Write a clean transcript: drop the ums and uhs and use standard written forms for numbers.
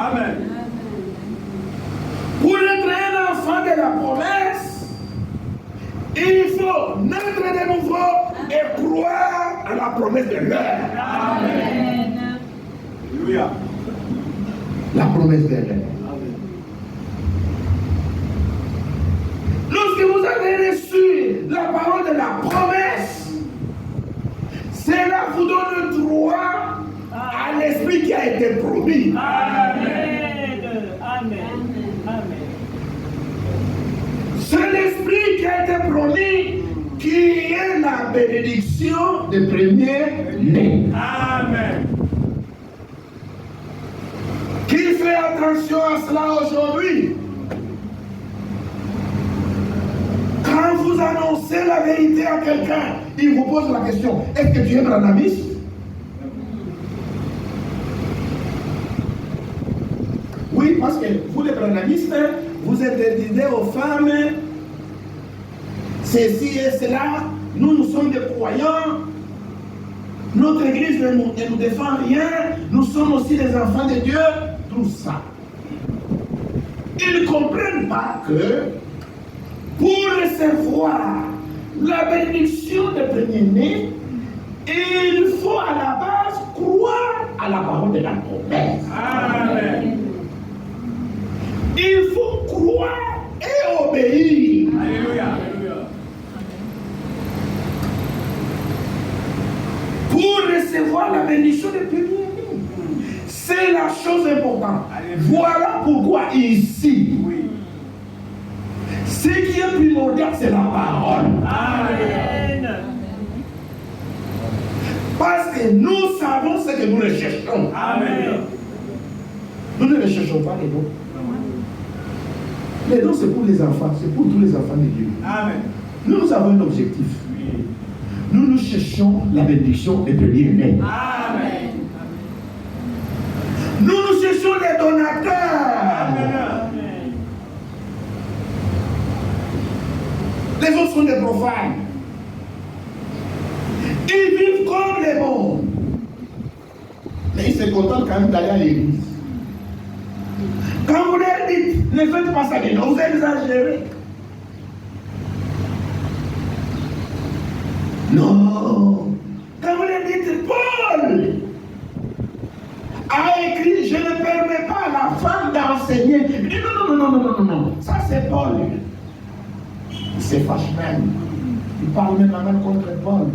Amen. Pour être un enfant de la promesse, il faut naître de nouveau et croire à la promesse de l'air. Amen. Alléluia. La promesse de l'air. Lorsque vous avez reçu la parole de la promesse, cela vous donne droit à l'esprit qui a été promis. Amen. Amen. Amen. C'est l'esprit qui a été promis qui est la bénédiction des premiers-nés. Amen. Qui fait attention à cela aujourd'hui? Quand vous annoncez la vérité à quelqu'un, il vous pose la question, est-ce que tu es branamiste? Oui, parce que vous les branamistes, vous interdisez aux femmes ceci et cela. Nous sommes des croyants. Notre église ne nous défend rien. Nous sommes aussi des enfants de Dieu. Tout ça. Ils ne comprennent pas que pour recevoir la bénédiction des premiers-nés, il faut à la base croire à la parole de la promesse. Amen. Il faut croire et obéir. Alléluia. Pour recevoir la bénédiction des premiers-nés. C'est la chose importante. Voilà pourquoi ici, ce qui est primordial, c'est la parole. Amen. Parce que nous savons ce que nous recherchons. Amen. Nous ne recherchons pas les dons. Les dons, c'est pour les enfants, c'est pour tous les enfants de Dieu. Amen. Nous avons un objectif. Nous cherchons la bénédiction des premiers-nés. Amen. Nous cherchons les donateurs. Amen. Les autres sont des profanes. Ils vivent comme les bons. Mais ils se contentent quand même d'aller à l'église. Quand vous leur dites, ne faites pas ça, mais non, vous exagérez. Non. Quand vous leur dites, Paul a écrit, je ne permets pas à la femme d'enseigner. Il dit, non. Ça c'est Paul. Il se fâche même. Il parle même contre Paul.